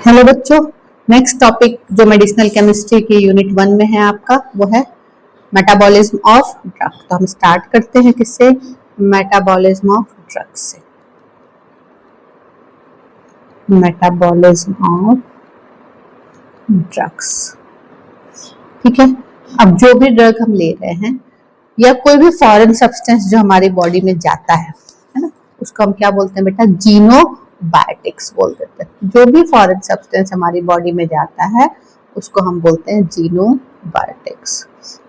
Hello बच्चों, next topic जो medicinal chemistry की यूनिट 1 में है आपका वो है मेटाबॉलिज्म ऑफ ड्रग। तो हम स्टार्ट करते हैं किससे? मेटाबॉलिज्म ऑफ ड्रग्स से। मेटाबॉलिज्म ऑफ ड्रग्स, ठीक है। अब जो भी ड्रग हम ले रहे हैं या कोई भी फॉरेन सब्सटेंस जो हमारी बॉडी में जाता है ना, उसको हम क्या बोलते हैं बेटा? जीनोबायोटिक्स बोल देते हैं। जो भी फॉरेन सब्सटेंस हमारी बॉडी में जाता है उसको हम बोलते हैं जीनोबायोटिक्स।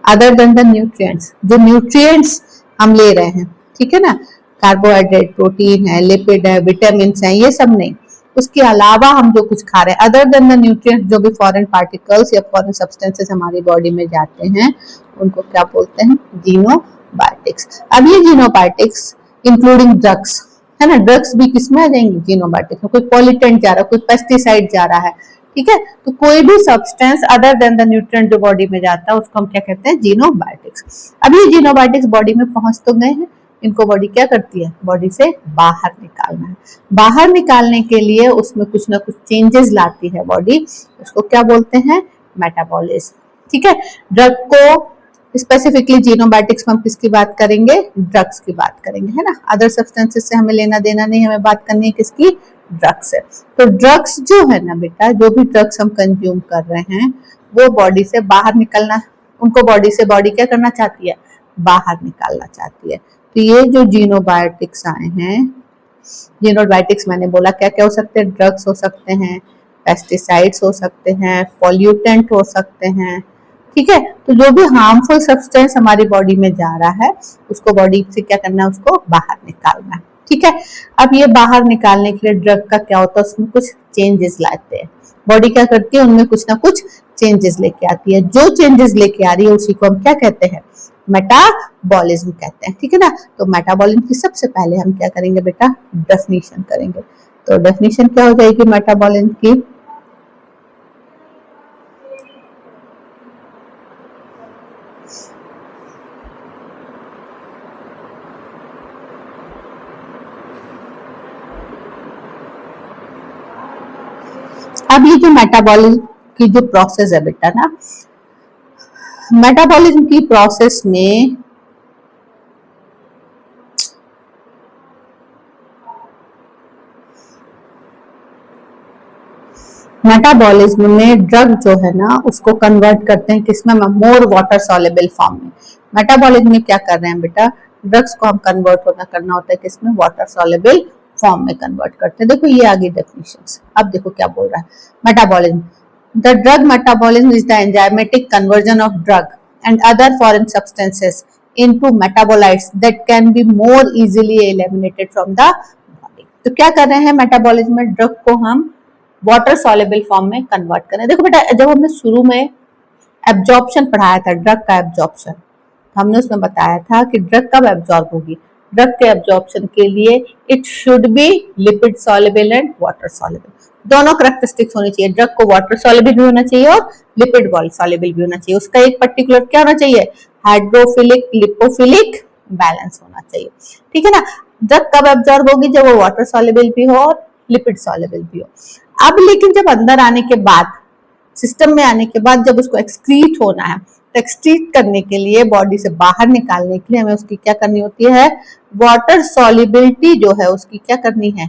अदर देन द न्यूट्रिएंट्स, जो न्यूट्रिएंट्स हम ले रहे हैं, ठीक है ना, कार्बोहाइड्रेट, प्रोटीन है, लिपिड है, विटामिन है, ये सब नहीं, उसके अलावा हम जो कुछ खा रहे हैं अदर देन द न्यूट्रिएंट्स, जो भी फॉरेन पार्टिकल्स या फॉरेन सब्सटेंसेस हमारी बॉडी में जाते हैं उनको क्या बोलते हैं? जीनोबायोटिक्स। अब ये जीनोबायोटिक्स इंक्लूडिंग ड्रग्स है ना, ड्रग्स भी किसमें आ जाएंगे? जीनोबायोटिक्स में। कोई पॉल्यूटेंट जा रहा है, कोई पेस्टिसाइड जा रहा है, ठीक है, तो कोई भी substance other than the nutrient जो बॉडी में जाता है उसको हम क्या कहते हैं? जीनोबायोटिक्स। अब ये जीनोबायोटिक्स बॉडी में पहुंच तो गए हैं, इनको बॉडी क्या करती है? बॉडी से बाहर निकालना है। बाहर निकालने के लिए उसमें कुछ ना कुछ चेंजेस लाती है बॉडी, उसको क्या बोलते हैं? मेटाबॉलिज्म, ठीक है। ड्रग को स्पेसिफिकली जीनोबायोटिक्स में हम किसकी बात करेंगे? ड्रग्स की बात करेंगे, है ना। अदर सब्सटेंसेस से हमें लेना देना नहीं, हमें बात करनी है किसकी? ड्रग्स है। तो ड्रग्स जो है ना बेटा, जो भी ड्रग्स हम कंज्यूम कर रहे हैं वो बॉडी से बाहर निकलना, उनको बॉडी से बॉडी क्या करना चाहती है? बाहर निकालना चाहती है। तो ये जो जीनोबायोटिक्स आए हैं, जीनोबायोटिक्स मैंने बोला क्या क्या हो सकते हैं? ड्रग्स हो सकते हैं, पेस्टिसाइड्स हो सकते हैं, पॉल्यूटेंट हो सकते हैं, ठीक है। तो जो भी हार्मफुल सब्सटेंस हमारी बॉडी में जा रहा है उसको बॉडी से क्या करना है? उसको बाहर निकालना है, ठीक है। अब ये बाहर निकालने के लिए ड्रग का क्या होता है? उसमें कुछ चेंजेस लाते हैं, बॉडी क्या करती है? उनमें कुछ ना कुछ चेंजेस लेके आती है। जो चेंजेस लेके आ रही है उसी को हम क्या कहते हैं? मेटाबॉलिज्म कहते हैं, ठीक है ना। तो मेटाबॉलिज्म की सबसे पहले हम क्या करेंगे बेटा? डेफिनेशन करेंगे। तो डेफिनेशन क्या हो जाएगी मेटाबॉलिज्म की? अब ये जो मेटाबॉलिज्म की जो प्रोसेस है बेटा ना, मेटाबॉलिज्म की प्रोसेस में मेटाबॉलिज्म में ड्रग जो है ना उसको कन्वर्ट करते हैं किसमें? मोर वाटर सॉल्युबल फॉर्म में। मेटाबॉलिज्म में क्या कर रहे हैं बेटा? ड्रग्स को हम कन्वर्ट करना होता है किसमें? वाटर सॉल्युबल फॉर्म में कन्वर्ट करते हैं। देखो ये आगे डेफिनेशंस। अब देखो क्या बोल रहा है metabolism. The drug metabolism is the enzymatic conversion of drug and other foreign substances into metabolites that can be more easily eliminated from the body। तो क्या कर रहे हैं मेटाबॉलिज्म में? ड्रग को हम वाटर सॉल्युबल फॉर्म में कन्वर्ट करें। देखो बेटा, जब हमने शुरू में एब्जॉर्प्शन पढ़ाया था, ड्रग का एब्जॉर्प्शन, हमने उसमें बताया था कि ड्रग कब एब्जॉर्ब होगी? ड्रग के एब्जॉर्प्शन के लिए it should be lipid soluble and water soluble, दोनों करैक्टरिस्टिक्स होनी चाहिए। ड्रग को वाटर सॉल्युबल भी होना चाहिए और लिपिड सॉल्युबल भी होना चाहिए। उसका एक पर्टिकुलर क्या होना चाहिए? हाइड्रोफिलिक लिपोफिलिक बैलेंस होना चाहिए, ठीक है ना। ड्रग कब एब्जॉर्ब होगी? जब वो वाटर सॉल्युबल भी हो और लिपिड सॉल्युबल भी हो। अब लेकिन जब अंदर आने के बाद, सिस्टम में आने के बाद जब उसको एक्सक्रीट होना है, तो एक्सक्रीट करने के लिए, बॉडी से बाहर निकालने के लिए हमें उसकी क्या करनी होती है? वाटर सॉल्युबिलिटी जो है उसकी क्या करनी है?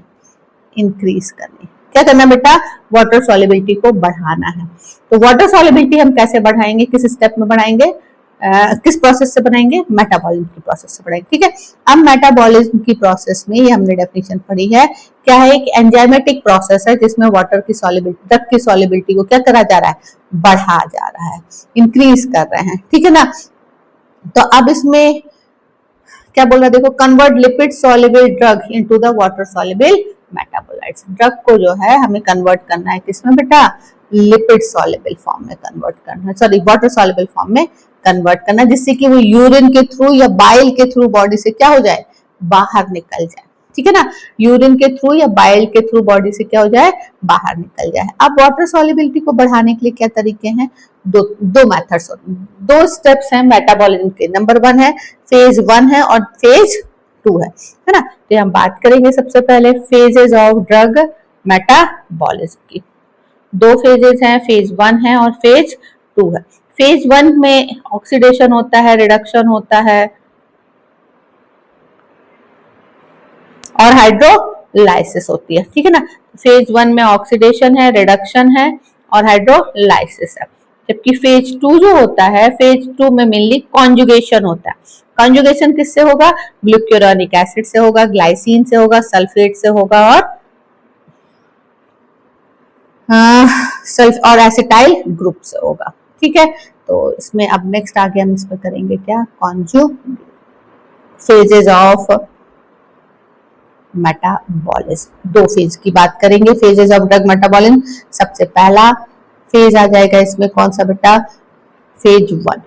इंक्रीज करनी। क्या करना बेटा? वाटर सॉल्युबिलिटी को बढ़ाना है। तो वाटर सॉल्युबिलिटी हम कैसे बढ़ाएंगे? किस स्टेप में बढ़ाएंगे? किस प्रोसेस से बढ़ाएंगे? मेटाबॉलिज्म की प्रोसेस से बढ़ाएंगे, ठीक है। अब मेटाबॉलिज्म की प्रोसेस में ये हमने डेफिनेशन पढ़ी है, क्या है? एक एंजाइमेटिक प्रोसेस है जिसमें वाटर की सॉल्युबिलिटी, ड्रग की सॉल्युबिलिटी को क्या करा जा रहा है? बढ़ा जा रहा है, इंक्रीज कर रहे हैं, ठीक है ना। तो अब इसमें क्या बोल रहा है? देखो, convert lipid soluble drug into the water soluble metabolites. Drug को जो है हमें कन्वर्ट करना है किसमें बेटा? लिपिड सॉल्युबल फॉर्म में कन्वर्ट करना है, सॉरी वाटर सॉल्युबल फॉर्म में कन्वर्ट करना, जिससे कि वो यूरिन के थ्रू या बाइल के थ्रू बॉडी से क्या हो जाए? बाहर निकल जाए, ठीक है ना। यूरिन के थ्रू या बाइल के थ्रू बॉडी से क्या हो जाए? बाहर निकल जाए। अब वाटर सॉल्युबिलिटी को बढ़ाने के लिए क्या तरीके हैं? दो मेथड्स, दो स्टेप्स हैं मेटाबॉलिज्म के। नंबर 1 है फेज 1 है और फेज 2 है ना। तो हम बात करेंगे सबसे पहले फेजेस ऑफ ड्रग मेटाबॉलिज्म की। दो फेजेस हैं, फेज 1 है और फेज 2 है। फेज 1 में ऑक्सीडेशन होता है, रिडक्शन होता है और हाइड्रोलाइसिस होती है, ठीक है ना। फेज 1 में ऑक्सीडेशन है, रिडक्शन है और हाइड्रोलाइसिस है। जबकि फेज 2 जो होता है, फेज 2 में मेनली कॉन्जुगेशन होता है। कॉन्जुगेशन किससे होगा? ग्लूक्यूरोनिक एसिड से होगा, ग्लाइसिन से होगा, सल्फेट से होगा और एसिटाइल ग्रुप से होगा, ठीक है। तो इसमें अब नेक्स्ट आगे हम इसमें करेंगे क्या? Conjugation phases of metabolism. दो फेज की बात करेंगे, फेजेस ऑफ ड्रग मेटाबॉलिज्म। सबसे पहला फेज आ जाएगा इसमें कौन सा बेटा? फेज 1।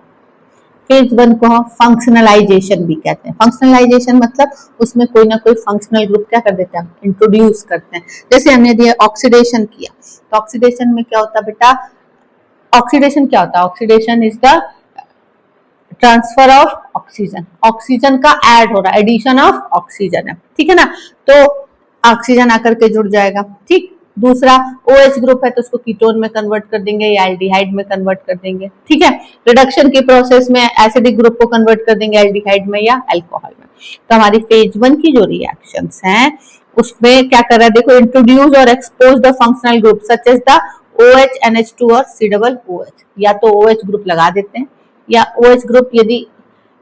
फेज 1 को हम फंक्शनलाइजेशन भी कहते हैं। फंक्शनलाइजेशन मतलब उसमें कोई ना कोई फंक्शनल ग्रुप क्या कर देते हैं? हम इंट्रोड्यूस करते हैं। जैसे हमने दिया ऑक्सीडेशन किया, तो ऑक्सीडेशन में क्या होता है बेटा? ऑक्सीडेशन क्या होता है? Oxidation is the transfer of oxygen. Oxygen का ऐड हो रहा है, एडिशन ऑफ ऑक्सीजन है, ठीक है ना। तो ऑक्सीजन आकर के जुड़ जाएगा, ठीक। दूसरा OH ग्रुप है तो उसको कीटोन में कन्वर्ट कर देंगे या एल्डिहाइड में कन्वर्ट कर देंगे, ठीक है। रिडक्शन के प्रोसेस में एसिडिक ग्रुप को कन्वर्ट कर देंगे एल्डिहाइड में या अल्कोहल में। तो हमारी फेज 1 की जो रिएक्शंस हैं उसमें क्या कर रहा है? देखो, इंट्रोड्यूस और expose the functional group such as the OH, NH2 और C-OH। या तो OH ग्रुप लगा देते हैं या OH ग्रुप यदि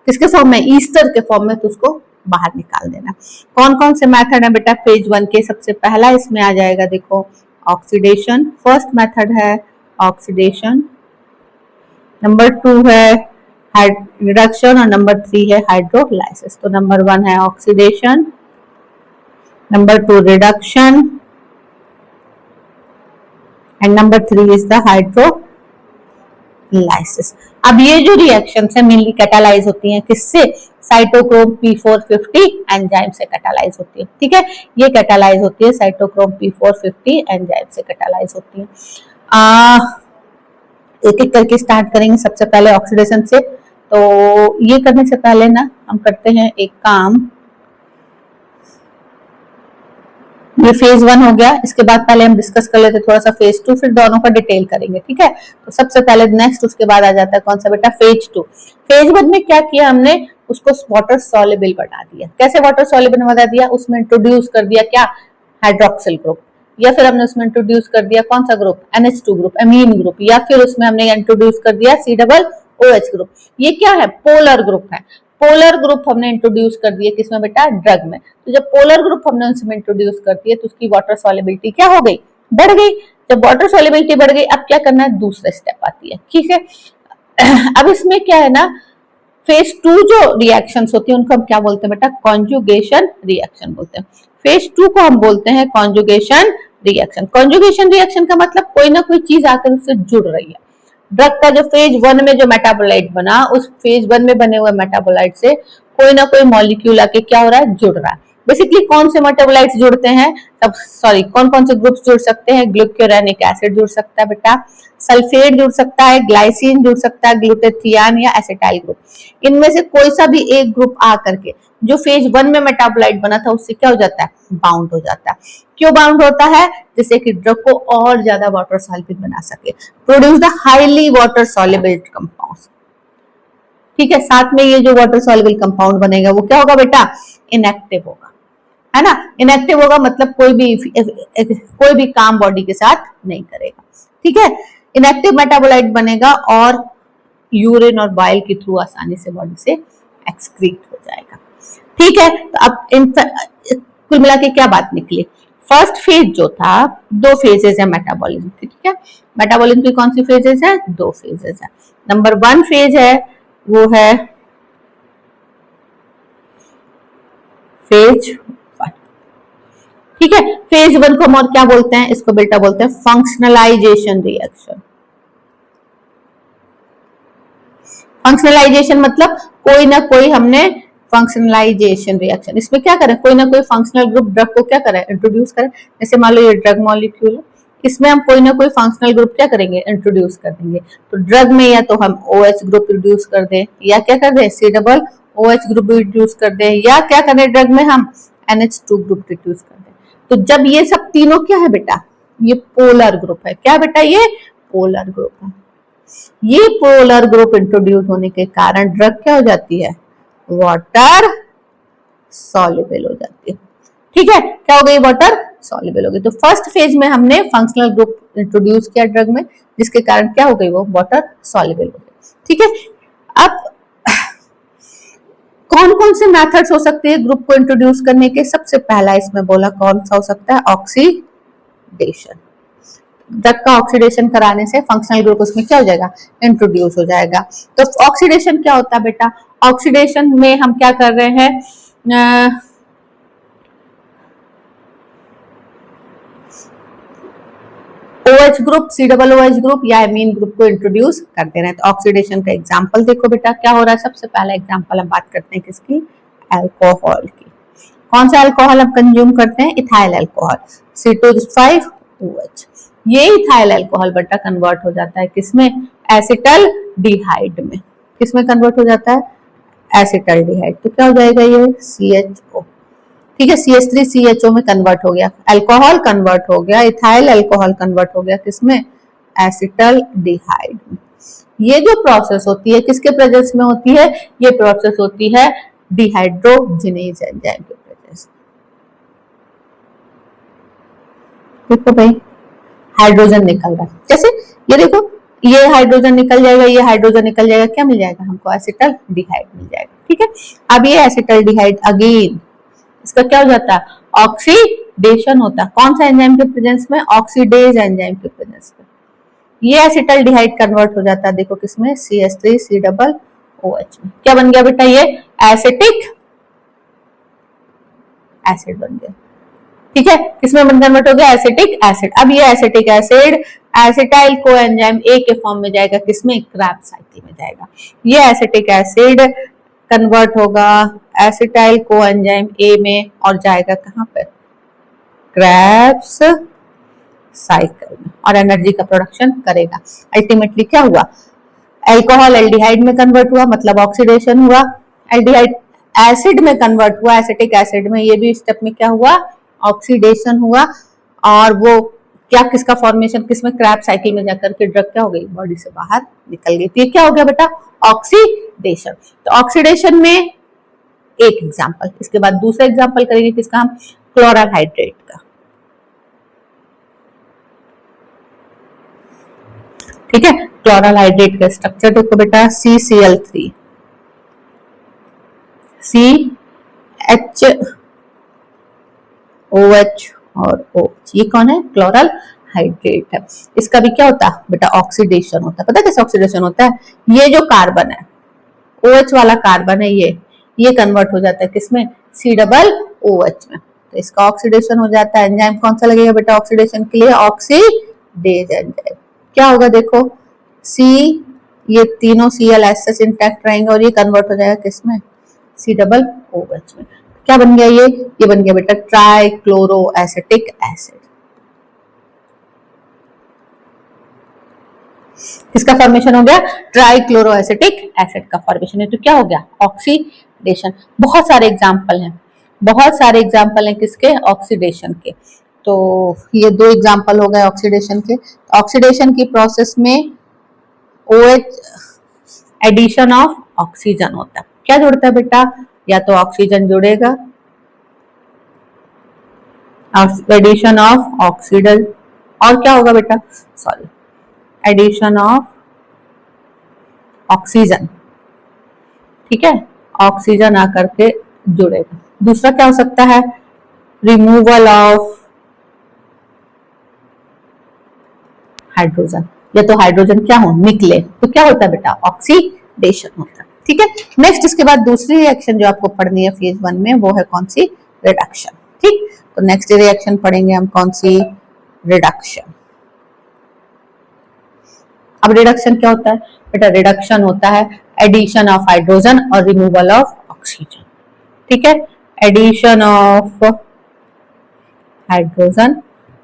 किसके फॉर्म में? ईस्टर के फॉर्म में, तो उसको बाहर निकाल देना। कौन कौन से मेथड है बेटा फेज 1 के? सबसे पहला इसमें आ जाएगा, देखो, ऑक्सीडेशन। फर्स्ट मेथड है ऑक्सीडेशन, नंबर 2 है रिडक्शन और नंबर 3 है हाइड्रोलाइसिस। तो नंबर 1 है oxidation, number 2 reduction and number 3 is the hydrolysis. अब ये जो रिएक्शंस है मेनली कैटालाइज होती हैं किससे? साइटोक्रोम P450 एंजाइम से कैटालाइज होती है, ठीक है। ये कैटालाइज होती है साइटोक्रोम P450 एंजाइम से कैटालाइज होती है। एक एक करके स्टार्ट करेंगे। सबसे पहले ऑक्सीडेशन से। तो ये करने से पहले ना हम करते हैं एक काम। ये फेज 1 हो गया, इसके बाद पहले हम डिस्कस कर लेते थोड़ा सा फेज 2, फिर दोनों का डिटेल करेंगे, ठीक है। तो सबसे पहले नेक्स्ट उसके बाद आ जाता है कौन सा बेटा? फेज 2। फेज 1 में क्या किया हमने? उसको वाटर सॉल्युबल बना दिया। कैसे वाटर सॉल्युबल बना दिया? उसमें इंट्रोड्यूस कर दिया क्या? Hydroxyl group. या फिर हमने उसमें इंट्रोड्यूस कर दिया कौन सा ग्रुप? NH2 ग्रुप, अमीन ग्रुप। या फिर उसमें हमने इंट्रोड्यूस कर दिया C-OH ग्रुप। ये क्या है? पोलर ग्रुप है। पोलर ग्रुप हमने इंट्रोड्यूस कर दिए किसमें बेटा? ड्रग में। तो जब पोलर ग्रुप हमने उसमें इंट्रोड्यूस कर दिए तो उसकी वाटर सॉल्युबिलिटी क्या हो गई? बढ़ गई। जब वाटर सॉल्युबिलिटी बढ़ गई, अब क्या करना है? दूसरा स्टेप आती है, ठीक है। अब इसमें क्या है ना, फेज 2 जो रिएक्शंस होती है उनको हम क्या बोलते हैं बेटा? कॉन्जुगेशन रिएक्शन बोलते हैं। फेज 2 को हम बोलते हैं कॉन्जुगेशन रिएक्शन। कॉन्जुगेशन रिएक्शन का मतलब कोई ना कोई चीज आकर उससे जुड़ रही है। ड्रग का जो फेज 1 में जो मेटाबोलाइट बना, उस फेज 1 में बने हुए मेटाबोलाइट से कोई ना कोई मॉलिक्यूल आके क्या हो रहा है? जुड़ रहा है। बेसिकली कौन से मेटाबोलाइट्स जुड़ते हैं? कौन कौन से ग्रुप्स जुड़ सकते हैं? ग्लूक्योरेनिक एसिड जुड़ सकता है बेटा, सल्फेट जुड़ सकता है, ग्लाइसिन जुड़ सकता है, ग्लूटेथियान या एसिटाइल ग्रुप। इनमें से कोई सा भी एक ग्रुप आ करके जो फेज 1 में मेटाबोलाइट बना था उससे क्या हो जाता है? बाउंड हो जाता है। क्यों बाउंड होता है? जिससे कि ड्रग को और ज्यादा वाटर सॉल्युबल बना सके, produce the highly water soluble compounds, ठीक है। साथ में ये जो वाटर सॉल्युबल कंपाउंड बनेगा वो क्या होगा बेटा? इनएक्टिव होगा, है ना। इनएक्टिव होगा मतलब कोई भी काम बॉडी के साथ नहीं करेगा, ठीक है। इनएक्टिव मेटाबोलाइट बनेगा और यूरिन और बाइल के थ्रू आसानी से बॉडी से एक्सक्रीट हो जाएगा, ठीक है। तो अब कुल मिला के क्या बात निकली? फर्स्ट फेज जो था, दो फेजेस है मेटाबॉलिज्म की, ठीक है। मेटाबॉलिज्म की कौन सी फेजेस है? दो फेजेस है। नंबर 1 फेज है वो है फेज 1, ठीक है। फेज 1 को हम और क्या बोलते हैं? इसको बेटा बोलते हैं फंक्शनलाइजेशन रिएक्शन। फंक्शनलाइजेशन मतलब कोई ना कोई हमने फंक्शनलाइजेशन रिएक्शन, इसमें क्या करें? कोई ना कोई फंक्शनल ग्रुप ड्रग को क्या करें? इंट्रोड्यूस करें। जैसे मान लो ये ड्रग मॉलिक्यूल है, इसमें हम कोई ना कोई फंक्शनल ग्रुप क्या करेंगे? इंट्रोड्यूस कर देंगे। तो ड्रग में या तो हम OH ग्रुप इंट्रोड्यूस कर दें या क्या कर दें? C-OH ग्रुप इंट्रोड्यूस कर दें या क्या करें? ड्रग में हम NH2 ग्रुप इंट्रोड्यूस कर दें। तो जब ये सब तीनों क्या है बेटा? ये पोलर ग्रुप है। क्या बेटा, ये पोलर ग्रुप है। ये पोलर ग्रुप इंट्रोड्यूस होने के कारण ड्रग क्या हो जाती है, वाटर सॉल्युबल हो जाती है। ठीक है, क्या हो गई, वाटर सॉल्युबल हो गई। तो फर्स्ट फेज में हमने फंक्शनल ग्रुप इंट्रोड्यूस किया ड्रग में, जिसके कारण क्या हो गई, वो वाटर सॉल्युबल हो गई। ठीक है, अब कौन कौन से मेथड्स हो सकते हैं ग्रुप को इंट्रोड्यूस करने के? सबसे पहला इसमें बोला कौन सा हो सकता है, ऑक्सीडेशन। ड्रग का ऑक्सीडेशन कराने से फंक्शनल ग्रुप उसमें क्या हो जाएगा, इंट्रोड्यूस हो जाएगा। तो ऑक्सीडेशन क्या होता है बेटा, ऑक्सीडेशन में हम क्या कर रहे हैं, OH ग्रुप, COOH ग्रुप या एमीन ग्रुप को इंट्रोड्यूस करते रहे। तो ऑक्सीडेशन का एग्जांपल देखो बेटा क्या हो रहा है। सबसे पहला एग्जांपल हम बात करते हैं किसकी, अल्कोहल की। कौन सा अल्कोहल हम कंज्यूम करते हैं, इथाइल अल्कोहल, C2H5OH। ये इथाइल अल्कोहल बेटा कन्वर्ट हो जाता है किसमें, एसिटल डिहाइड में। किसमें कन्वर्ट हो जाता है, एसिटल डिहाइड। तो क्या हो जाएगा ये, CHO। ठीक है, CH3CHO में कन्वर्ट हो गया, अल्कोहल कन्वर्ट हो गया, इथाइल अल्कोहल कन्वर्ट हो गया किसमें, एसिटल डिहाइड में। ये जो प्रोसेस होती है किसके प्रेजेंस में होती है, ये प्रोसेस होती है डिहाइड्रोजिनेज एंजाइम के प्रेजेंस। देखो भाई, हाइड्रोजन निकल रहा है, जैसे ये देखो, ये हाइड्रोजन निकल जाएगा, ये हाइड्रोजन निकल जाएगा, क्या मिल जाएगा हमको, एसिटल डिहाइड मिल जाएगा। ठीक है, अब ये एसिटल डिहाइड अगेन इसका क्या हो जाता है, ऑक्सीडेशन होता है। कौन सा एंजाइम के प्रेजेंस में, ऑक्सीडेज एंजाइम के प्रेजेंस में। ये एसिटल डिहाइड कन्वर्ट हो जाता है, देखो किसमें, CH3COOH में। क्या बन गया बेटा, ये एसिटिक एसिड बन गया। ठीक है, किसमें कन्वर्ट हो गया, एसिटिक एसिड। अब ये acetic acid acetyl coenzyme A के फॉर्म में जाएगा किसमें, क्रेब्स साइकिल में जाएगा। ये एसिटिक एसिड कन्वर्ट होगा एसिटाइल कोएंजाइम ए में और जाएगा कहां पर, क्रेब्स साइकिल में, और एनर्जी का प्रोडक्शन करेगा। अल्टीमेटली क्या हुआ, अल्कोहल एल्डिहाइड में कन्वर्ट हुआ, मतलब ऑक्सीडेशन हुआ। एल्डिहाइड एसिड में कन्वर्ट हुआ, एसिटिक एसिड में। ये भी स्टेप में क्या हुआ, ऑक्सीडेशन हुआ। और वो क्या, किसका फॉर्मेशन, किसमें, क्रैब साइकिल में जाकर के ड्रग क्या हो गई, बॉडी से बाहर निकल गई। तो ये क्या हो गया बेटा, ऑक्सीडेशन। तो ऑक्सीडेशन में एक एग्जांपल, इसके बाद दूसरा एग्जांपल करेंगे किसका हम, क्लोरल हाइड्रेट का। ठीक है, क्लोरल हाइड्रेट का स्ट्रक्चर देखो बेटा, CCl3 CHOH और OH, ये कौन है, क्लोरल हाइड्रेट है। इसका भी क्या होता है बेटा, ऑक्सीडेशन होता है। पता है कैसे ऑक्सीडेशन होता है, ये जो कार्बन है, OH वाला कार्बन है, ये कन्वर्ट हो जाता है किसमें, COOH में। तो इसका ऑक्सीडेशन हो जाता है। एंजाइम कौन सा लगेगा बेटा ऑक्सीडेशन के लिए, ऑक्सीडेज एंजाइम। क्या होगा देखो, ये तीनों Cl एस इंटैक्ट रहेंगे और ये कन्वर्ट हो जाएगा किसमें, COOH में। क्या बन गया, ये बन गया बेटा ट्राइक्लोरो एसिटिक एसिड। किसका फॉर्मेशन हो गया, ट्राइक्लोरो एसिटिक एसिड का फॉर्मेशन है। तो क्या हो गया, ऑक्सीडेशन। बहुत सारे एग्जाम्पल हैं, बहुत सारे एग्जाम्पल हैं किसके, ऑक्सीडेशन के। तो ये दो एग्जाम्पल हो गए ऑक्सीडेशन के। ऑक्सीडेशन की प्रोसेस में OH एडिशन ऑफ ऑक्सीजन होता है। क्या जुड़ता है बेटा, या तो ऑक्सीजन जुड़ेगा, एडिशन ऑफ ऑक्सीजन, और क्या होगा बेटा, सॉरी, एडिशन ऑफ ऑक्सीजन। ठीक है, ऑक्सीजन आकर के जुड़ेगा। दूसरा क्या हो सकता है, रिमूवल ऑफ हाइड्रोजन, या तो हाइड्रोजन क्या हो, निकले, तो क्या होता है बेटा, ऑक्सीडेशन होता है। ठीक है, नेक्स्ट इसके बाद दूसरी रिएक्शन जो आपको पढ़नी है फेज 1 में, वो है कौन सी, रिडक्शन। ठीक, तो नेक्स्ट रिएक्शन पढ़ेंगे हम कौन सी, रिडक्शन। अब रिडक्शन क्या होता है बेटा, रिडक्शन होता है एडिशन ऑफ हाइड्रोजन और रिमूवल ऑफ ऑक्सीजन। ठीक है, एडिशन ऑफ हाइड्रोजन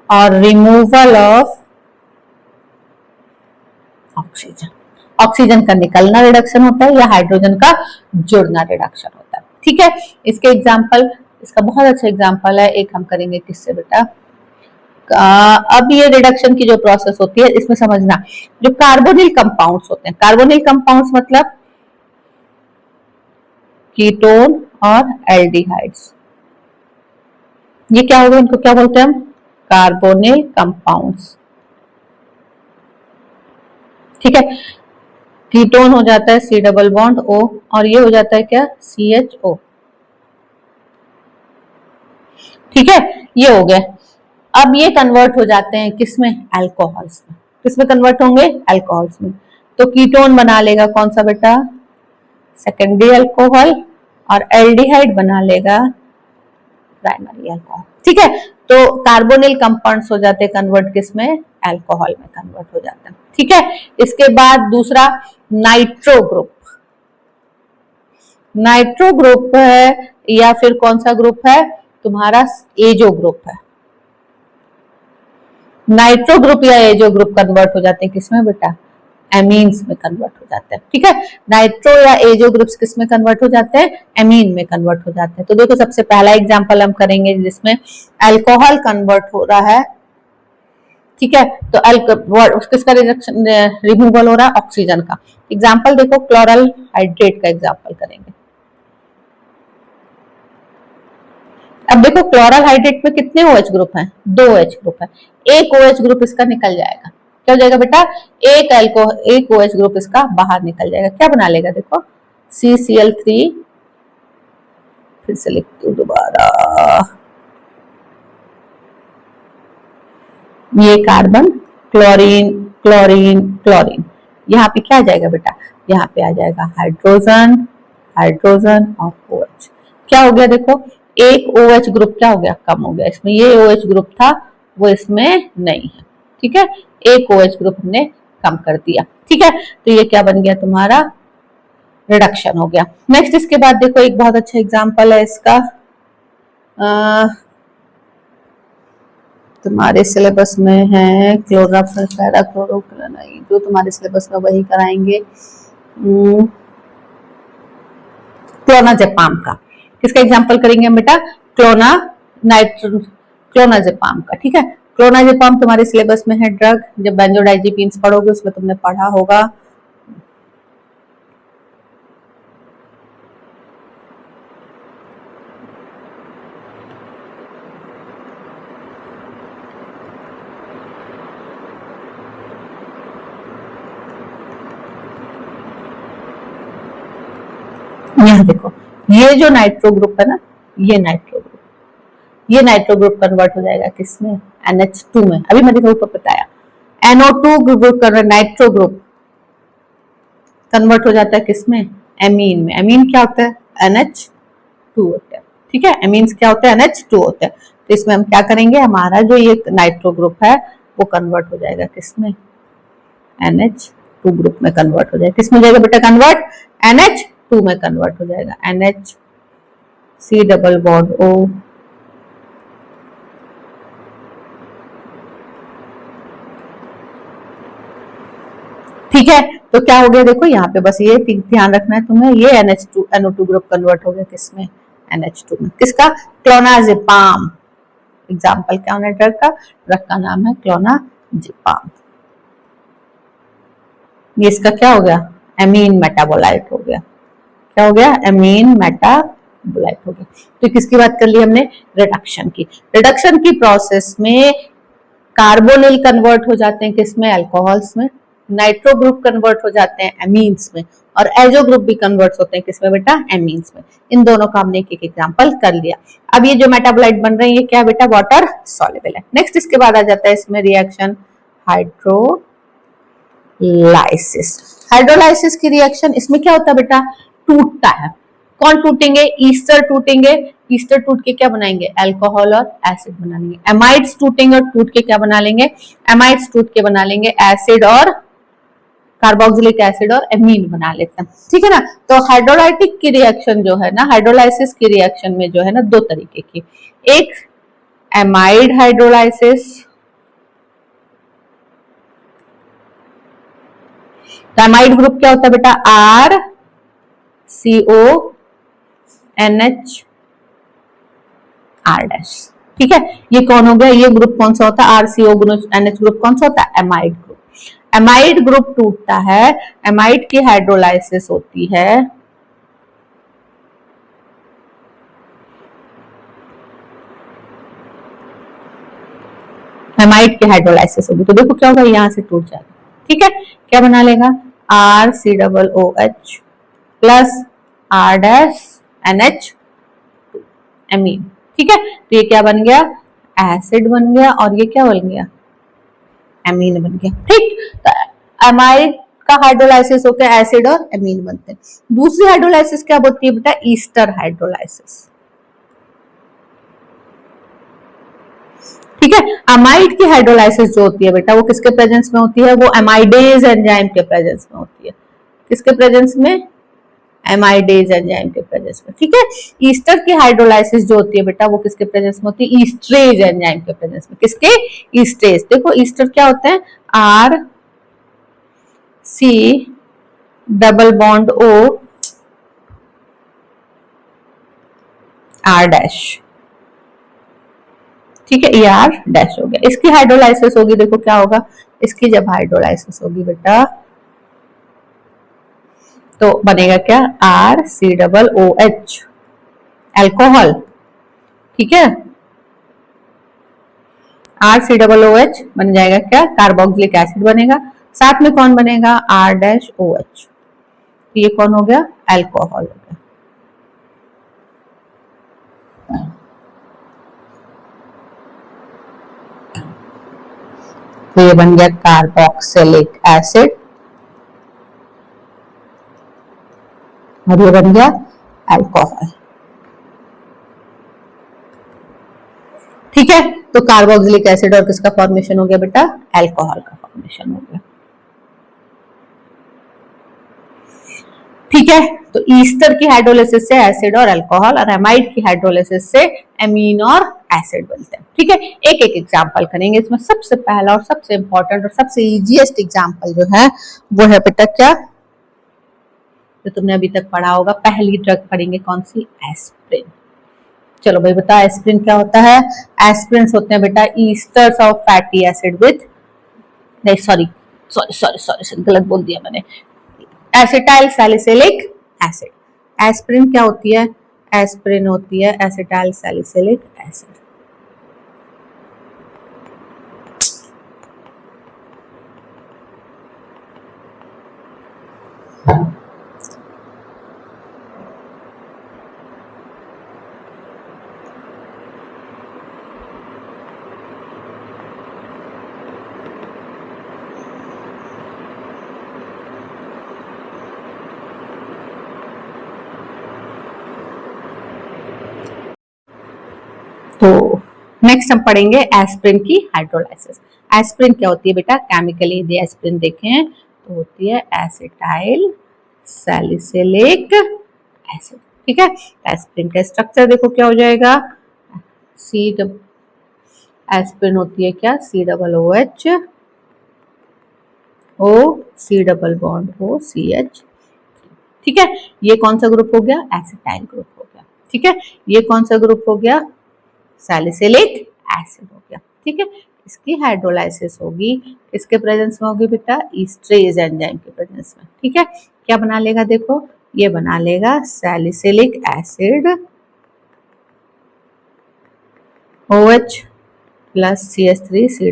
और रिमूवल ऑफ ऑक्सीजन। ऑक्सीजन का निकलना रिडक्शन होता है या हाइड्रोजन का जुड़ना रिडक्शन होता है। ठीक है, इसके एग्जाम्पल, इसका बहुत अच्छा एग्जाम्पल है, एक हम करेंगे किससे बेटा, अब ये रिडक्शन की जो प्रोसेस होती है इसमें समझना, जो कार्बोनिल कंपाउंड्स होते हैं, कार्बोनिल कंपाउंड्स मतलब कीटोन और एल्डिहाइड्स, ये क्या होगा, इनको क्या बोलते हैं हम, कार्बोनिल कंपाउंड्स। ठीक है, कीटोन हो जाता है सी डबल बॉन्ड ओ, और ये हो जाता है क्या, सी एच ओ। ठीक है, ये हो गया। अब ये कन्वर्ट हो जाते हैं किसमें, अल्कोहल्स में। किसमें कन्वर्ट होंगे, अल्कोहल्स में। तो कीटोन बना लेगा कौन सा बेटा, सेकेंडरी अल्कोहल, और एल्डिहाइड बना लेगा प्राइमरी अल्कोहल। ठीक है, तो कार्बोनिल कंपाउंड्स हो जाते हैं कन्वर्ट किसमें, अल्कोहल में कन्वर्ट हो जाते हैं। ठीक है, इसके बाद दूसरा नाइट्रो ग्रुप, नाइट्रो ग्रुप है या फिर कौन सा ग्रुप है तुम्हारा, एजो ग्रुप है। नाइट्रो ग्रुप या एजो ग्रुप कन्वर्ट हो जाते हैं किसमें बेटा, एमीन्स में कन्वर्ट हो जाते हैं। ठीक है, नाइट्रो या एजो ग्रुप्स किसमें कन्वर्ट हो जाते हैं, एमीन में कन्वर्ट हो जाते हैं। तो देखो सबसे पहला एग्जांपल हम करेंगे जिसमें अल्कोहल कन्वर्ट हो रहा है। ठीक है, तो किसका रिडक्शन रिमूवल हो रहा है, ऑक्सीजन का। एग्जाम्पल देखो, क्लोरल हाइड्रेट का एग्जाम्पल करेंगे। अब देखो क्लोरल हाइड्रेट में कितने OH ग्रुप हैं, 2 OH ग्रुप है, एक OH ग्रुप इसका निकल जाएगा। क्या हो जाएगा बेटा, एक OH ग्रुप इसका बाहर निकल जाएगा। क्या बना लेगा, देखो CCl3, फिर से लिखती हूँ दोबारा, ये कार्बन, क्लोरीन क्लोरीन क्लोरीन, यहाँ पे क्या आ जाएगा बेटा, यहाँ पे आ जाएगा हाइड्रोजन हाइड्रोजन और OH। क्या हो गया देखो, एक OH ग्रुप क्या हो गया, कम हो गया इसमें, ये OH ग्रुप था वो इसमें नहीं है। ठीक है, एक OH ग्रुप हमने कम कर दिया। ठीक है, तो ये क्या बन गया तुम्हारा, रिडक्शन हो गया। नेक्स्ट इसके बाद देखो एक बहुत अच्छा एग्जांपल है इसका, तुम्हारे सिलेबस में है क्लोरोफिल पैराक्लोरोक्लोराइड, जो तुम्हारे सिलेबस में वही कराएंगे, क्लोनाजेपाम का। किसका एग्जांपल करेंगे हम बेटा, क्लोनाजेपाम का। ठीक है, क्लोनाजेपाम तुम्हारे सिलेबस में है ड्रग, जब बेंजोडाइजेपिन्स पढ़ोगे उसमें तुमने पढ़ा होगा। यहाँ देखो ये जो नाइट्रो ग्रुप है ना, ये नाइट्रो ग्रुप कन्वर्ट हो जाएगा किसमें, NH2 में। अभी मैंने ऊपर बताया NO2 group nitro group convert हो जाता है किसमें, एमीन में। एमीन क्या होता है, NH2 होता है। ठीक है, एमीन्स क्या होते हैं, NH2 होते हैं। तो इसमें हम क्या करेंगे, हमारा जो ये नाइट्रो ग्रुप है वो कन्वर्ट हो जाएगा किसमें, NH2 ग्रुप में कन्वर्ट हो जाएगा। किसमें जाएगा बेटा कन्वर्ट, NH2 में कन्वर्ट हो जाएगा, NH C double bond O। ठीक है, तो क्या हो गया देखो यहाँ पे, बस ये ध्यान रखना है तुम्हें, ये NO2 ग्रुप कन्वर्ट हो गया किसमें, NH2 में। किसका, क्लोनाजेपाम। एग्जाम्पल क्या होना है ड्रग का नाम है क्लोनाजेपाम। ये इसका क्या हो गया, एमीन मेटाबोलाइट हो गया। क्या हो गया, एमीन मेटाबोलाइट हो गया। तो किसकी बात कर ली हमने, रिडक्शन की। रिडक्शन की प्रोसेस में कार्बोनिल कन्वर्ट हो जाते हैं किसमें, अल्कोहल्स में, नाइट्रो ग्रुप कन्वर्ट हो जाते हैं एमीन्स में, और एजो ग्रुप भी कन्वर्ट होते हैं किसमें बेटा, एमीन्स में। इन दोनों का हमने एक एग्जांपल कर लिया। अब ये जो मेटाबोलाइट बन रहे हैं ये क्या बेटा, वाटर सॉल्युबल है। नेक्स्ट इसके बाद आ जाता है इसमें रिएक्शन हाइड्रोलाइसिस। हाइड्रोलाइसिस की रिएक्शन, इसमें क्या होता है बेटा, टूटता है। कौन टूटेंगे, ईस्टर टूटेंगे। ईस्टर टूट के क्या बनाएंगे, अल्कोहल और एसिड बना लेंगे। एमाइड्स टूटेंगे और टूट के क्या बना लेंगे, एमाइड्स टूट के बना लेंगे एसिड और कार्बोक्सिलिक एसिड और एमीन बना लेते हैं। ठीक है ना। तो हाइड्रोलाइटिक की रिएक्शन जो है ना, हाइड्रोलाइसिस की रिएक्शन में जो है ना, दो तरीके की, एक एमाइड हाइड्रोलाइसिस, एमाइड ग्रुप क्या होता है बेटा, RCONH R डैश। ठीक है, ये कौन हो गया, ये ग्रुप कौन सा होता है, आरसीओ NH ग्रुप कौन सा होता है, एमाइड ग्रुप। एमाइड ग्रुप टूटता है, एमाइड की हाइड्रोलाइसिस होती है, एमाइड की हाइड्रोलाइसिस होगी तो देखो क्या होगा, यहां से टूट जाएगा। ठीक है, क्या बना लेगा, RCOOH plus R dash NH amine. ठीक है, तो ये क्या बन गया, एसिड बन गया, और ये क्या बन गया, एमीन बन गया। ठीक, तो एमाइड का हाइड्रोलाइसिस होकर एसिड और एमीन बनते हैं। दूसरी हाइड्रोलाइसिस क्या होती है बेटा, ईस्टर हाइड्रोलाइसिस। ठीक है, अमाइड की हाइड्रोलाइसिस जो होती है बेटा वो किसके प्रेजेंस में होती है, वो एमाइडेज एंजाइम के प्रेजेंस में होती है। किसके प्रेजेंस में, एमाइडेज एंजाइम के प्रेजेंस में। ठीक है, ईस्टर की हाइड्रोलाइसिस जो होती है बेटा वो किसके प्रेजेंस में होती है, ईस्ट्रेज एंजाइम के प्रेजेंस में। किसके, ईस्ट्रेज। देखो ईस्टर क्या होते हैं, RC double bond O R dash. ठीक है, ER डैश हो गया। इसकी हाइड्रोलाइसिस होगी, देखो क्या होगा, इसकी जब हाइड्रोलाइसिस होगी बेटा तो बनेगा क्या, RCOOH अल्कोहल। ठीक है, RCOOH बन जाएगा क्या, कार्बोक्सिलिक एसिड बनेगा। साथ में कौन बनेगा, R डैश OH। ये कौन हो गया, अल्कोहल हो गया। तो ये बन गया कार्बोक्सिलिक एसिड और ये बन गया अल्कोहल। ठीक है, तो कार्बोक्सिलिक एसिड और किसका फॉर्मेशन हो गया बेटा, अल्कोहल का फॉर्मेशन हो गया। ठीक है, तो ईस्टर की हाइड्रोलिसिस से एसिड और अल्कोहल, और एमाइड की हाइड्रोलिसिस से एमीन और एसिड बनते हैं। ठीक है, एक एक एग्जांपल करेंगे। इसमें सबसे पहला और सबसे इंपॉर्टेंट और सबसे इजीएस्ट एग्जांपल जो है वो है बेटा क्या, जो तुमने अभी तक पढ़ा होगा, पहली ड्रग पढ़ेंगे कौन सी, एस्प्रिन। चलो भाई बता, एस्प्रिन क्या होता है, एस्प्रिन होते हैं बेटा esters of fatty acid with, नहीं सॉरी सॉरी सॉरी सॉरी गलत बोल दिया मैंने, एसिटाइल सैलिसिलिक एसिड। एस्प्रिन क्या होती है, एस्प्रिन होती है एसिटाइल सैलिसिलिक एसिड। तो नेक्स्ट हम पढ़ेंगे एस्प्रिन की हाइड्रोलाइसिस। एस्प्रिन क्या होती है बेटा, केमिकली यदि एस्प्रिन देखें तो होती है एसिटाइल सैलिसिलिक एसिड। ठीक है, एस्प्रिन का स्ट्रक्चर देखो क्या हो जाएगा, सी एस्प्रिन होती है क्या, COOH O C double bond O CH। ठीक है, ये कौन सा ग्रुप हो गया, एसिटाइल ग्रुप हो गया। ठीक है, ये कौन सा ग्रुप हो गया, सैलिसिलिक एसिड हो गया। ठीक है, इसकी हाइड्रोलाइसिस होगी, इसके प्रेजेंस में होगी बेटा ईस्ट्रेज एंजाइम के प्रेजेंस में। ठीक है, क्या बना लेगा, देखो ये बना लेगा salicylic acid OH plus CH3 C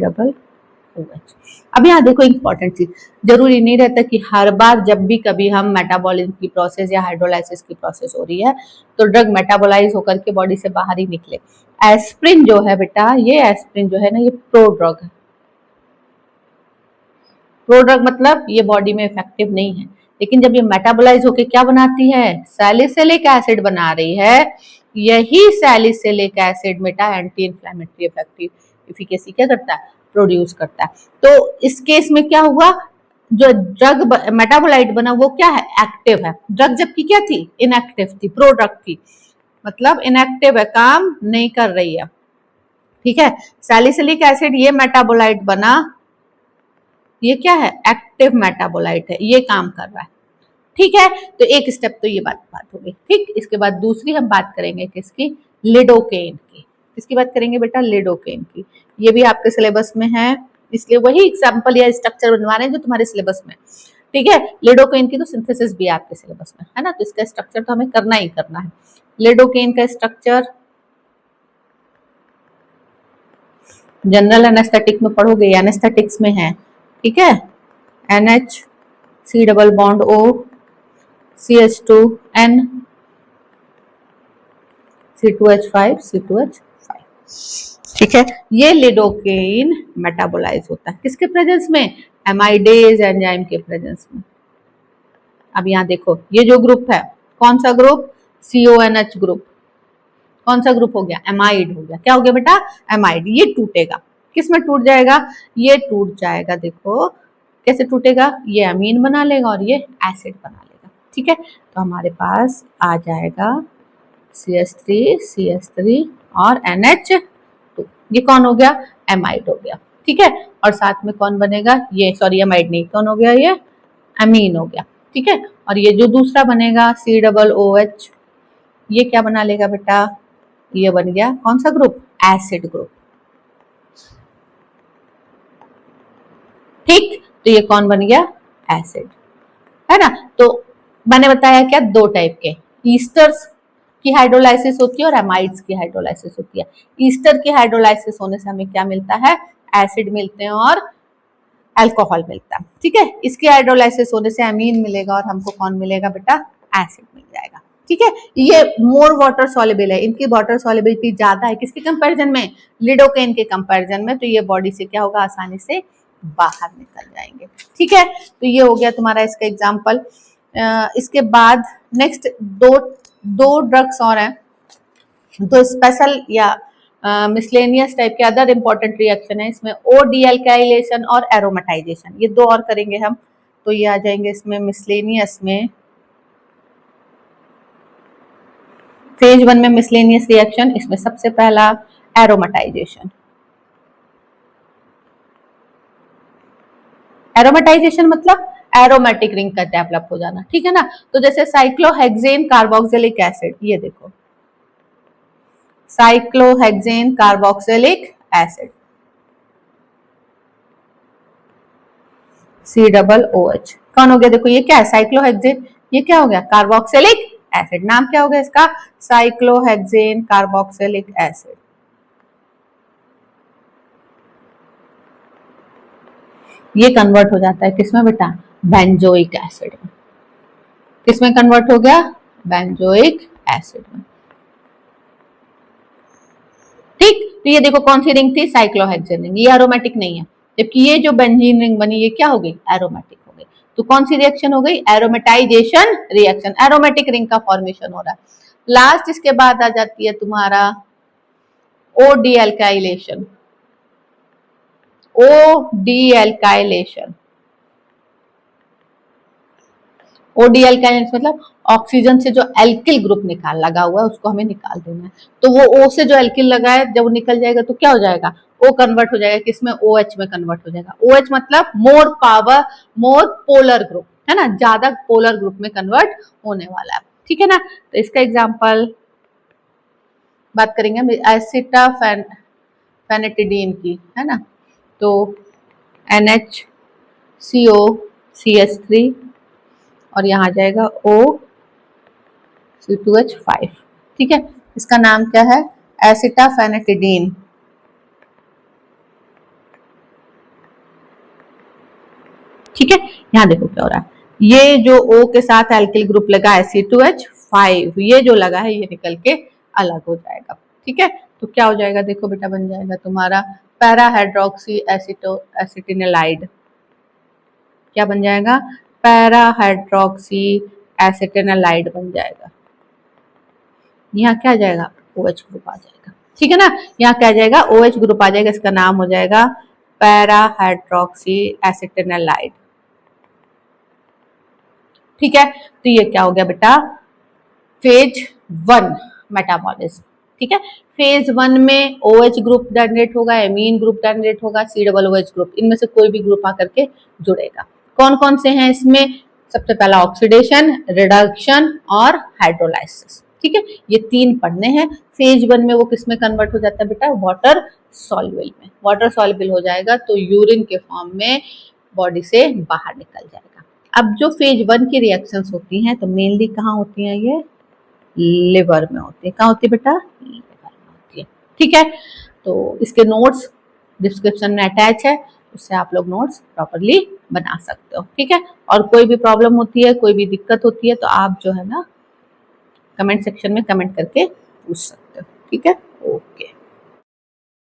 OH। अब यहाँ देखो इंपॉर्टेंट चीज, जरूरी नहीं रहता कि हर बार जब भी कभी हम मेटाबॉलिज्म की प्रोसेस या हाइड्रोलाइसिस की प्रोसेस हो रही है तो ड्रग मेटाबोलाइज होकर के बॉडी से बाहर ही निकले। एस्प्रिन जो है बेटा, ये एस्प्रिन जो है ना, ये प्रो ड्रग है। प्रो ड्रग मतलब ये बॉडी में इफेक्टिव नहीं है, लेकिन जब ये मेटाबोलाइज होकर क्या बनाती है, सैलिसिलिक एसिड बना रही है। यही सैलिसिलिक एसिड बेटा एंटी इंफ्लेमेटरी इफेक्टिव इफिकेसी क्या करता है, प्रोड्यूस करता है। तो इस केस में क्या हुआ, जो ड्रग मेटाबोलाइट बना वो क्या है, एक्टिव है। ड्रग जबकि क्या थी, इनएक्टिव थी, प्रो ड्रग थी, मतलब इनएक्टिव है, काम नहीं कर रही है। ठीक है, सैलिसिलिक एसिड ये मेटाबोलाइट बना, ये क्या है, एक्टिव मेटाबोलाइट है, ये काम कर रहा है। ठीक है, तो एक स्टेप तो ये बात हो गई। ठीक, इसके बाद दूसरी हम बात करेंगे किसकी, लिडोकेन की। इसकी बात करेंगे बेटा लिडोकेन की, ये भी आपके सिलेबस में है, इसलिए वही एग्जाम्पल या स्ट्रक्चर बनवा रहे हैं जो तुम्हारे सिलेबस में, ठीक है। लिडोकेन की तो सिंथेसिस भी है आपके सिलेबस में, है ना, तो इसका स्ट्रक्चर तो हमें करना ही करना है। लिडोकेन का स्ट्रक्चर जनरल एनेस्थेटिक में पढ़ोगे, एनेस्थेटिक्स में है, ठीक है। NH C double bond O CH2N C2H5 C2H5, ठीक है। ये लिडोकेन मेटाबोलाइज होता है किसके प्रेजेंस में, एमाइडेज एंजाइम के प्रेजेंस में। अब यहाँ देखो ये जो ग्रुप है, कौन सा ग्रुप, CONH ग्रुप, कौन सा ग्रुप हो गया, एमाइड हो गया। क्या हो गया बेटा, एमाइड। ये टूटेगा, किस में टूट जाएगा, ये टूट जाएगा, देखो कैसे टूटेगा, ये अमीन बना लेगा और ये एसिड बना लेगा, ठीक है। तो हमारे पास आ जाएगा CH3 और NH2, ये कौन हो गया, एमाइड हो गया, ठीक है। और साथ में कौन बनेगा, ये सॉरी एमाइड नहीं, कौन हो गया, ये अमीन हो गया, ठीक है। और ये जो दूसरा बनेगा COOH, ये क्या बना लेगा बेटा, ये बन गया कौन सा ग्रुप, एसिड ग्रुप, ठीक। तो ये कौन बन गया, एसिड, है ना। तो मैंने बताया क्या, दो टाइप के, ईस्टर्स की हाइड्रोलाइसिस होती है और एमाइड्स की हाइड्रोलाइसिस होती है। ईस्टर की हाइड्रोलाइसिस होने से हमें क्या मिलता है, एसिड मिलते हैं और अल्कोहल मिलता है, ठीक है। इसकी हाइड्रोलाइसिस होने से अमीन मिलेगा और हमको कौन मिलेगा बेटा, एसिड मिल जाएगा, ठीक है। ये मोर वाटर सॉल्युबल है, इनकी वाटर सॉल्युबिलिटी ज्यादा है किसके कंपैरिजन में, लिडोकेन के कंपैरिजन में। तो ये बॉडी से क्या होगा, आसानी से बाहर निकल जाएंगे, ठीक है। तो ये हो गया तुम्हारा इसका एग्जाम्पल। इसके बाद नेक्स्ट दो ड्रग्स और हैं, दो स्पेशल या मिसलेनियस टाइप के अदर इंपॉर्टेंट रिएक्शन है इसमें, ओ डीएल्काइलेशन और एरोमेटाइजेशन, ये दो और करेंगे हम। तो ये आ जाएंगे इसमें मिसलेनियस में, फेज 1 में मिसलेनियस रिएक्शन, इसमें सबसे पहला एरोमेटाइजेशन। एरोमेटाइजेशन मतलब एरोमेटिक रिंग का डेवलप हो जाना, ठीक है ना। तो जैसे साइक्लोहेक्सेन कार्बोक्सिलिक एसिड, ये देखो साइक्लोहेक्सेन कार्बोक्सिलिक एसिड COOH, कौन हो गया, देखो ये क्या है, साइक्लोहेक्सेन, ये क्या हो गया, कार्बोक्सिलिक एसिड, नाम क्या हो गया इसका, साइक्लोहेक्सेन कार्बोक्सिलिक एसिड। ये कन्वर्ट हो जाता है किसमें बेटा, बेंजोइक एसिड में, किसमें कन्वर्ट हो गया, बेंजोइक एसिड में, ठीक। तो ये देखो कौन सी रिंग थी, साइक्लोहेक्सेन रिंग, ये एरोमेटिक नहीं है, जबकि ये जो बेंजीन रिंग बनी ये क्या हो गई, एरोमेटिक हो गई। तो कौन सी रिएक्शन हो गई, एरोमेटाइजेशन रिएक्शन, एरोमेटिक रिंग का फॉर्मेशन हो रहा है। लास्ट इसके बाद आ जाती है तुम्हारा ओ डीएल्काइलेशन, ओ डीएल्काइलेशन, ओ डीएल्काइलेशन मतलब ऑक्सीजन से जो एल्किल ग्रुप निकाल लगा हुआ है उसको हमें निकाल देना है। तो वो O से जो एल्किल लगा है जब वो निकल जाएगा तो क्या हो जाएगा, O कन्वर्ट हो जाएगा किसमें, OH में कन्वर्ट हो जाएगा। OH मतलब more power, more polar group, है ना, ज्यादा पोलर ग्रुप में कन्वर्ट होने वाला है, ठीक है ना। तो इसका एग्जाम्पल बात करेंगे एसिटाफेनेटिडीन की, है ना। तो NHCO CH3 और यहाँ आ जाएगा O C2H5, ठीक है। इसका नाम क्या है, एसिटाफेनेटिडीन, ठीक है। यहाँ देखो क्या हो रहा है, ये जो O के साथ एल्किल ग्रुप लगा है C2H5, ये जो लगा है ये निकल के अलग हो जाएगा, ठीक है। तो क्या हो जाएगा, देखो बेटा बन जाएगा तुम्हारा पैरा हाइड्रोक्सी एसिटिनलाइड, क्या बन जाएगा, पैरा हाइड्रोक्सी एसिटिनलाइड बन जाएगा। यहाँ क्या आ जाएगा, OH ग्रुप आ जाएगा, ठीक है ना। यहाँ क्या आ जाएगा, OH ग्रुप आ जाएगा, इसका नाम हो जाएगा पैरा हाइड्रोक्सी एसिटिनलाइड, ठीक है। तो ये क्या हो गया बेटा, फेज 1 मेटाबॉलिज्म, ठीक है। फेज 1 में OH ग्रुप जनरेट होगा, एमीन ग्रुप जनरेट होगा, COOH ग्रुप, इनमें से कोई भी ग्रुप आकर के जुड़ेगा। कौन कौन से हैं इसमें, सबसे पहला ऑक्सीडेशन, रिडक्शन और हाइड्रोलाइसिस, ठीक है, ये 3 पढ़ने हैं। फेज 1 में वो किस में कन्वर्ट हो जाता है बेटा, वाटर सॉल्युबल में। वाटर सॉल्युबल हो जाएगा तो यूरिन के फॉर्म में बॉडी से बाहर निकल जाएगा। अब जो फेज 1 की रिएक्शंस होती हैं तो मेनली कहाँ होती हैं, ये लिवर में होती है। कहाँ होती है बेटा, लिवर में होती है। ठीक है, तो इसके नोट्स डिस्क्रिप्शन में अटैच है, उससे आप लोग नोट्स प्रॉपरली बना सकते हो। ठीक है, और कोई भी प्रॉब्लम होती है, कोई भी दिक्कत होती है तो आप जो है ना कमेंट सेक्शन में कमेंट करके पूछ सकते हो। ठीक है, ओके।